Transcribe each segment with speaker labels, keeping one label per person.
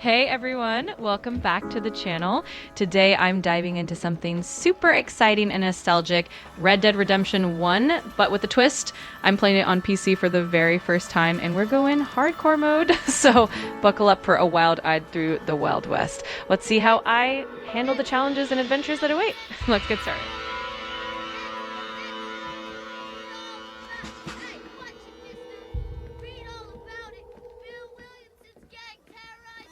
Speaker 1: Hey everyone, welcome back to the channel. Today I'm diving into something super exciting and nostalgic, Red Dead Redemption 1, but with a twist. I'm playing it on PC for the very first time and we're going hardcore mode, so buckle up for a wild ride through the Wild West. Let's see how I handle the challenges and adventures that await. Let's get started.
Speaker 2: Hey, watch it, mister! Read all about it! Bill Williamson's gang terrorized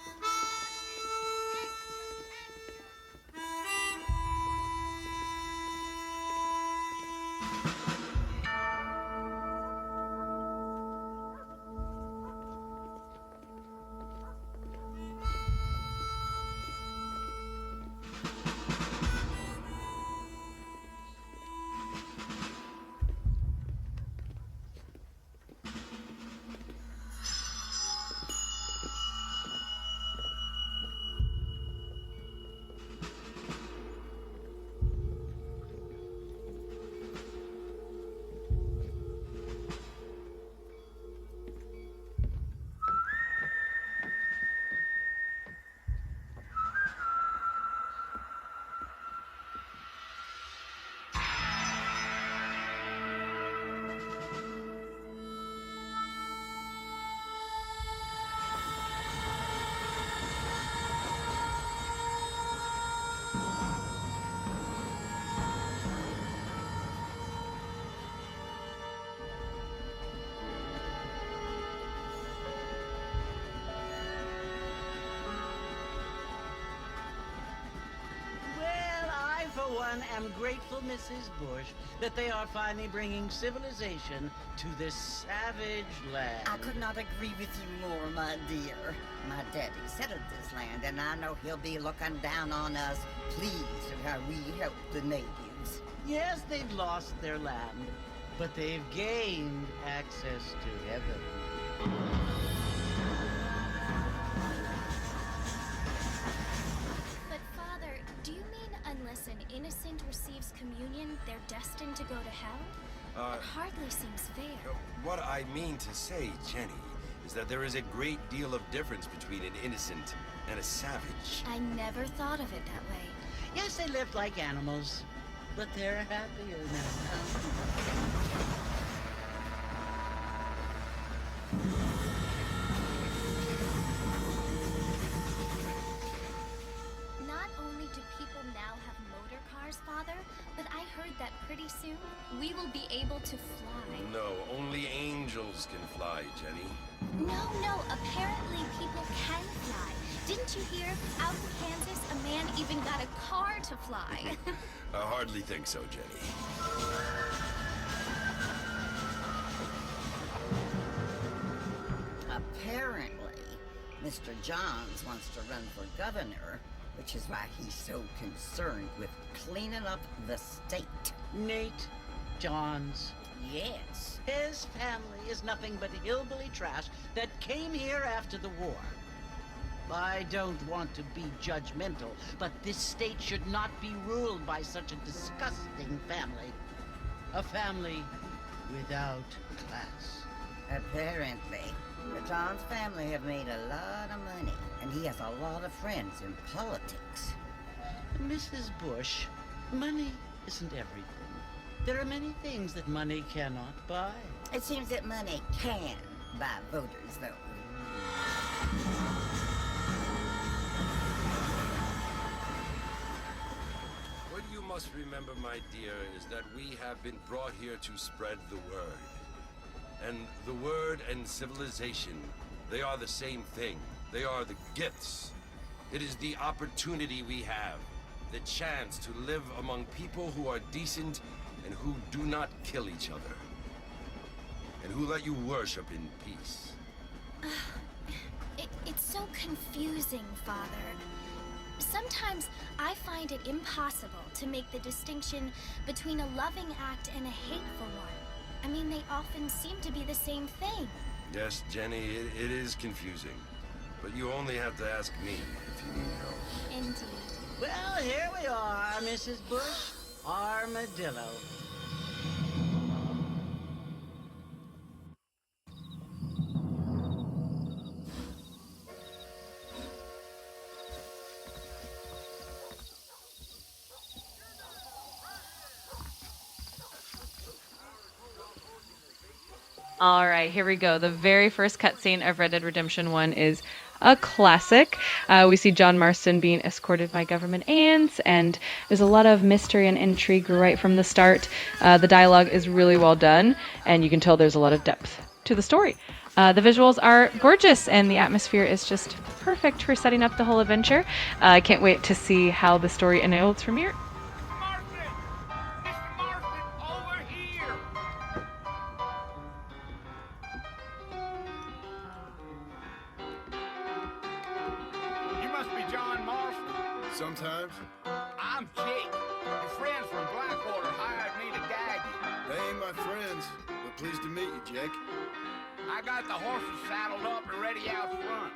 Speaker 3: Well, I, for one, am grateful, Mrs. Bush, that they are finally bringing civilization to this savage land.
Speaker 4: I could not agree with you more, my dear. My daddy settled this land, and I know he'll be looking down on us, pleased at how we help the natives.
Speaker 3: Yes, they've lost their land, but they've gained access to heaven.
Speaker 2: But, Father, do you mean unless an innocent receives communion, they're destined to go to hell? That hardly seems fair.
Speaker 5: What I mean to say, Jenny, is that there is a great deal of difference between an innocent and a savage.
Speaker 2: I never thought of it that way.
Speaker 3: Yes, they lived like animals, but they're happier now.
Speaker 2: Not only do people now have motor cars, Father, but I heard that pretty soon we will be able to fly.
Speaker 5: No, only angels can fly, Jenny.
Speaker 2: No, apparently people can fly. Didn't you hear? Out in Kansas, a man even got a car to fly.
Speaker 5: I hardly think so, Jenny.
Speaker 4: Apparently, Mr. Johns wants to run for governor, which is why he's so concerned with cleaning up the state.
Speaker 3: Nate Johns.
Speaker 4: Yes.
Speaker 3: His family is nothing but hillbilly trash that came here after the war. I don't want to be judgmental, but this state should not be ruled by such a disgusting family. A family without class.
Speaker 4: Apparently, the Johns family have made a lot of money, and he has a lot of friends in politics.
Speaker 3: Mrs. Bush, money isn't everything. There are many things that money cannot buy.
Speaker 4: It seems that money can buy voters, though.
Speaker 5: What you must remember, my dear, is that we have been brought here to spread the word. And the word and civilization, they are the same thing. They are the gifts. It is the opportunity we have, the chance to live among people who are decent and who do not kill each other. And who let you worship in peace.
Speaker 2: It's so confusing, Father. Sometimes I find it impossible to make the distinction between a loving act and a hateful one. I mean, they often seem to be the same thing.
Speaker 5: Yes, Jenny, it is confusing. But you only have to ask me if you need help.
Speaker 2: Indeed.
Speaker 3: Well, here we are, Mrs. Bush. Armadillo.
Speaker 1: All right, here we go. The very first cutscene of Red Dead Redemption 1 is a classic. We see John Marston being escorted by government ants, and there's a lot of mystery and intrigue right from the start. The dialogue is really well done, and you can tell there's a lot of depth to the story. The visuals are gorgeous, and the atmosphere is just perfect for setting up the whole adventure. I can't wait to see how the story unfolds from here.
Speaker 6: Marston! Mr. Marston, over here! You must be John Marston.
Speaker 7: Sometimes.
Speaker 6: I'm Jake. Your friends from Blackwater hired me to guide you.
Speaker 7: They ain't my friends, but pleased to meet you, Jake.
Speaker 6: I got the horses saddled up and ready out front.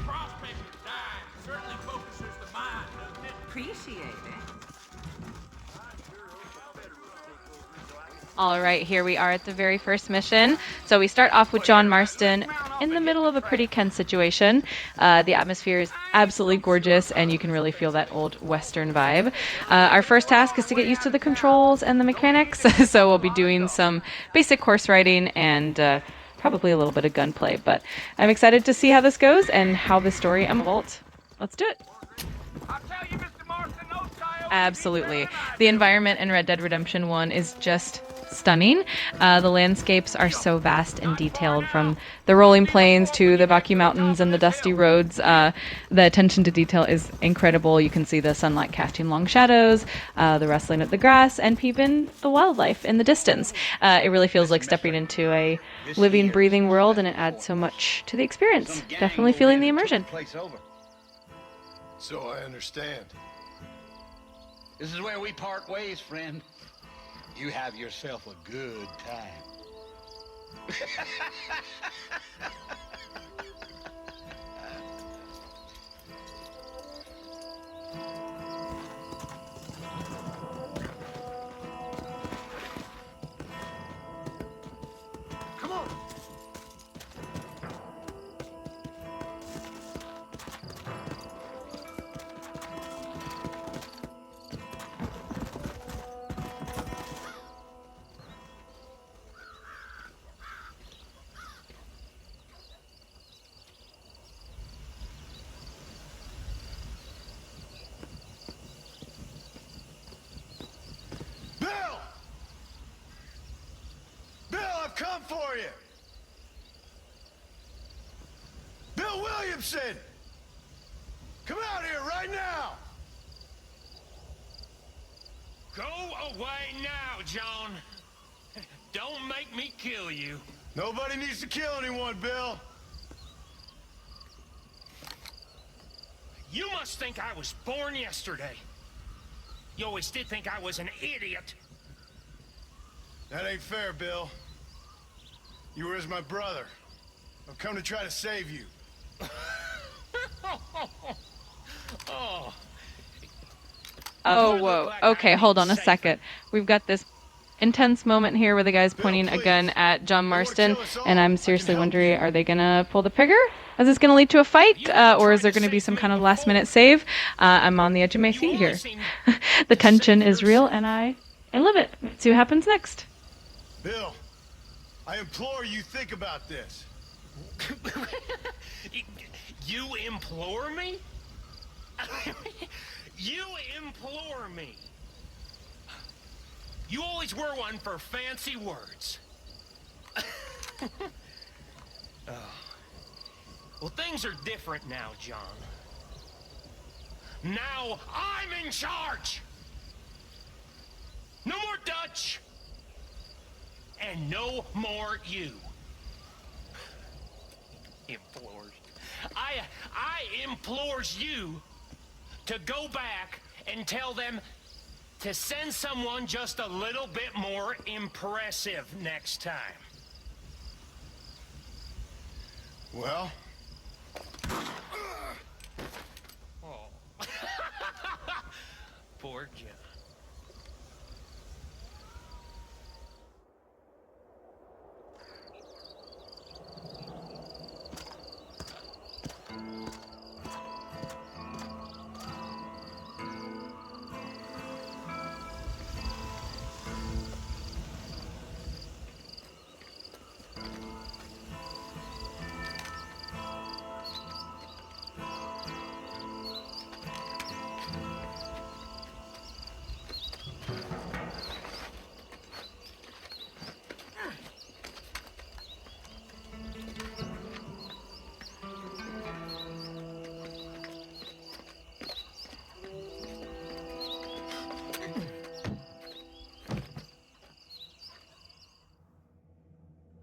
Speaker 6: Prospecting time certainly focuses the mind, doesn't it?
Speaker 8: Appreciate it.
Speaker 1: All right, here we are at the very first mission. So we start off with John Marston in the middle of a pretty tense situation. The atmosphere is absolutely gorgeous, and you can really feel that old Western vibe. Our first task is to get used to the controls and the mechanics. So we'll be doing some basic horse riding and probably a little bit of gunplay. But I'm excited to see how this goes and how the story unfolds. Let's do it.
Speaker 6: I'll tell you, Mr. Marston, no child.
Speaker 1: Absolutely. The environment in Red Dead Redemption 1 is just stunning. The landscapes are so vast and detailed, from the rolling plains to the Rocky Mountains and the dusty roads. The attention to detail is incredible. You can see the sunlight casting long shadows, the rustling of the grass, and even the wildlife in the distance. It really feels like stepping into a living, breathing world, and it adds so much to the experience. Definitely feeling the immersion.
Speaker 7: So I understand.
Speaker 3: This is where we part ways, friend. You have yourself a good time.
Speaker 7: Come on! Bill! Bill, I've come for you! Bill Williamson! Come out here right now!
Speaker 6: Go away now, John. Don't make me kill you.
Speaker 7: Nobody needs to kill anyone, Bill.
Speaker 6: You must think I was born yesterday. You always did think I was an idiot.
Speaker 7: That ain't fair, Bill. You were as my brother. I've come to try to save you.
Speaker 6: Oh.
Speaker 1: Oh, whoa. Okay, hold on a second. We've got this intense moment here where the guy's pointing a gun at John Marston, and I'm seriously wondering, are they gonna pull the trigger? Is this gonna lead to a fight, or is there gonna be some kind of last-minute save? I'm on the edge of my seat here. The tension is real, and I love it. Let's see what happens next.
Speaker 7: Bill, I implore you think about this.
Speaker 6: You implore me? You implore me. You always were one for fancy words. Well, things are different now, John. Now I'm in charge. No more Dutch. And no more you. Implores. I implores you to go back and tell them to send someone just a little bit more impressive next time.
Speaker 7: Well,
Speaker 6: Oh. Poor John.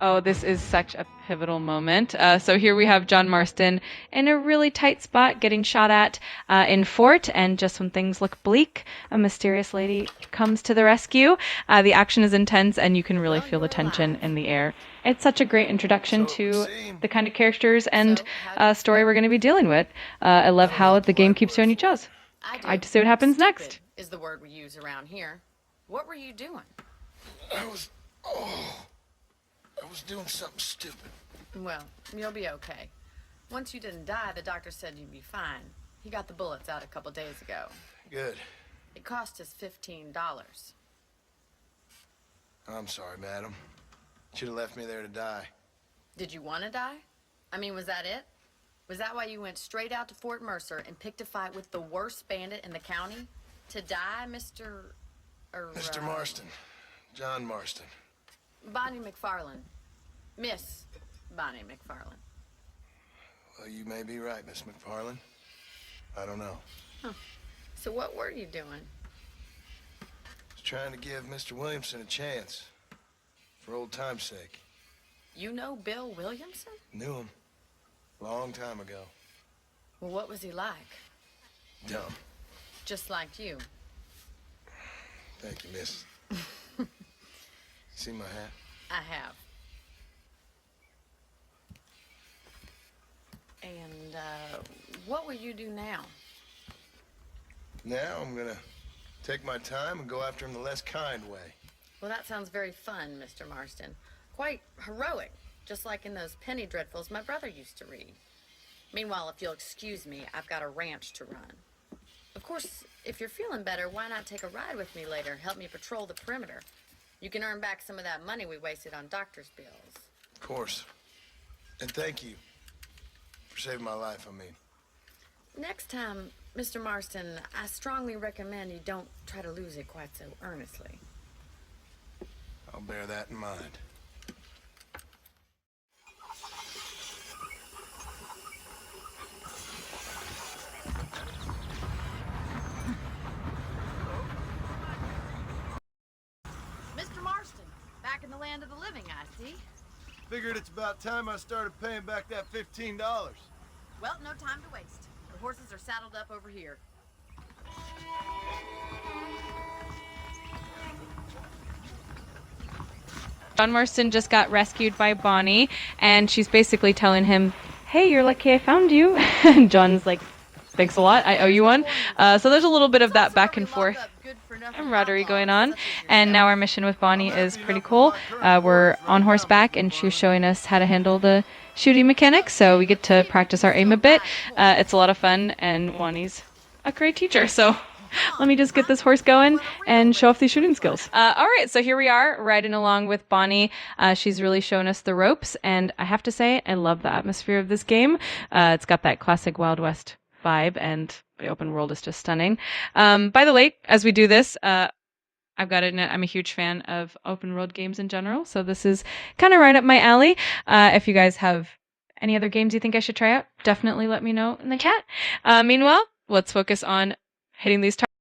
Speaker 1: Oh, this is such a pivotal moment. So here we have John Marston in a really tight spot getting shot at in Fort, and just when things look bleak, a mysterious lady comes to the rescue. The action is intense, and you can really feel the tension in the air. It's such a great introduction to the kind of characters and story we're going to be dealing with. I love how the game keeps you on your toes. I just see what happens next.
Speaker 8: Is the word we use around here. What were you doing?
Speaker 7: I was doing something stupid.
Speaker 8: Well, you'll be okay. Once you didn't die, the doctor said you'd be fine. He got the bullets out a couple days ago.
Speaker 7: Good.
Speaker 8: It cost us $15.
Speaker 7: I'm sorry, madam. Should have left me there to die.
Speaker 8: Did you want to die? I mean, was that it? Was that why you went straight out to Fort Mercer and picked a fight with the worst bandit in the county? To die, Mr.
Speaker 7: Mr. Marston. John Marston.
Speaker 8: Bonnie McFarlane. Miss Bonnie McFarlane.
Speaker 7: Well, you may be right, Miss McFarlane. I don't know.
Speaker 8: Huh. So what were you doing?
Speaker 7: I was trying to give Mr. Williamson a chance. For old time's sake.
Speaker 8: You know Bill Williamson?
Speaker 7: Knew him. Long time ago.
Speaker 8: Well, what was he like?
Speaker 7: Dumb.
Speaker 8: Just like you.
Speaker 7: Thank you, miss. See my hat?
Speaker 8: I have. And, what will you do now?
Speaker 7: Now I'm gonna take my time and go after him the less kind way.
Speaker 8: Well, that sounds very fun, Mr. Marston. Quite heroic, just like in those penny dreadfuls my brother used to read. Meanwhile, if you'll excuse me, I've got a ranch to run. Of course, if you're feeling better, why not take a ride with me later? Help me patrol the perimeter. You can earn back some of that money we wasted on doctor's bills.
Speaker 7: Of course. And thank you for saving my life, I mean.
Speaker 8: Next time, Mr. Marston, I strongly recommend you don't try to lose it quite so earnestly.
Speaker 7: I'll bear that in mind.
Speaker 8: Mr. Marston, back in the land of the living, I see.
Speaker 7: Figured it's about time I started paying back that $15.
Speaker 8: Well, no time to waste. The horses are saddled up over here.
Speaker 1: John Marston just got rescued by Bonnie, and she's basically telling him, hey, you're lucky I found you. And John's like, thanks a lot, I owe you one. So there's a little bit of that back and forth camaraderie going on. And now our mission with Bonnie is pretty cool. We're on horseback, and she's showing us how to handle the shooting mechanics, so we get to practice our aim a bit. It's a lot of fun, and Bonnie's a great teacher, so let me just get this horse going and show off these shooting skills. All right, so here we are riding along with Bonnie. She's really shown us the ropes, and I have to say, I love the atmosphere of this game. It's got that classic Wild West vibe, and the open world is just stunning. By the way, as we do this, I've got to admit, I'm a huge fan of open world games in general, so this is kind of right up my alley. If you guys have any other games you think I should try out, definitely let me know in the chat. Meanwhile, let's focus on hitting these targets.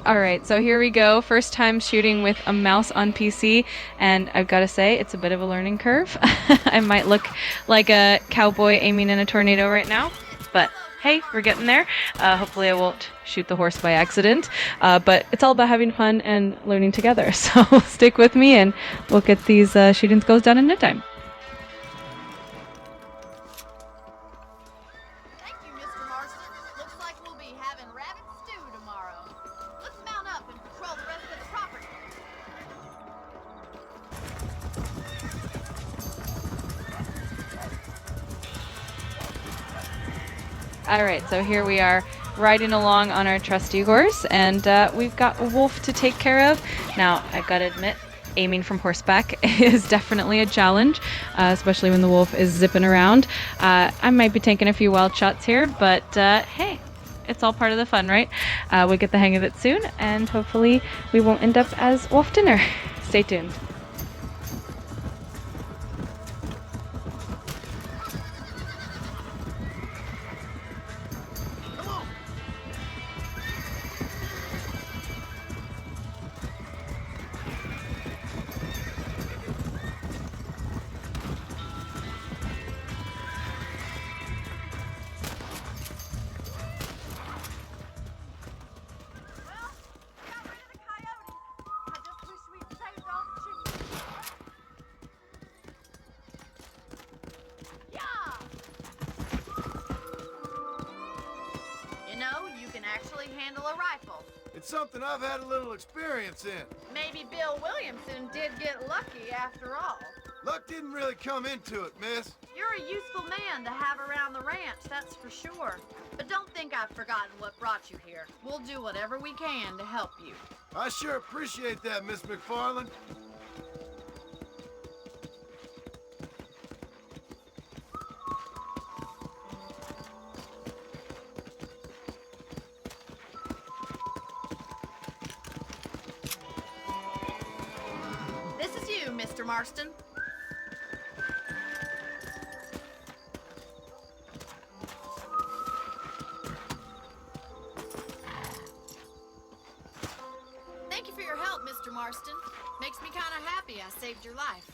Speaker 1: All right, so here we go. First time shooting with a mouse on PC, and I've got to say, it's a bit of a learning curve. I might look like a cowboy aiming in a tornado right now, but hey, we're getting there. Hopefully I won't shoot the horse by accident, but it's all about having fun and learning together. So stick with me, and we'll get these shooting skills done in no time. All right, so here we are riding along on our trusty horse, and we've got a wolf to take care of. Now, I've got to admit, aiming from horseback is definitely a challenge, especially when the wolf is zipping around. I might be taking a few wild shots here, but hey, it's all part of the fun, right? We'll get the hang of it soon, and hopefully we won't end up as wolf dinner. Stay tuned.
Speaker 8: You know, you can actually handle a rifle.
Speaker 7: It's something I've had a little experience in.
Speaker 8: Maybe Bill Williamson did get lucky after all.
Speaker 7: Luck didn't really come into it, miss.
Speaker 8: You're a useful man to have around the ranch, that's for sure. But don't think I've forgotten what brought you here. We'll do whatever we can to help you.
Speaker 7: I sure appreciate that, Miss McFarland.
Speaker 8: This is you, Mr. Marston. Thank you for your help, Mr. Marston. Makes me kind of happy I saved your life.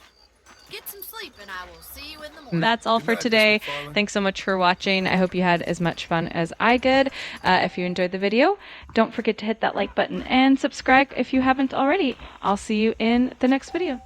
Speaker 8: Get some sleep and I will see you in the morning.
Speaker 1: That's all
Speaker 7: Good
Speaker 1: for
Speaker 7: night, Miss
Speaker 1: today.
Speaker 7: McFarland.
Speaker 1: Thanks so much for watching. I hope you had as much fun as I did. If you enjoyed the video, don't forget to hit that like button and subscribe if you haven't already. I'll see you in the next video.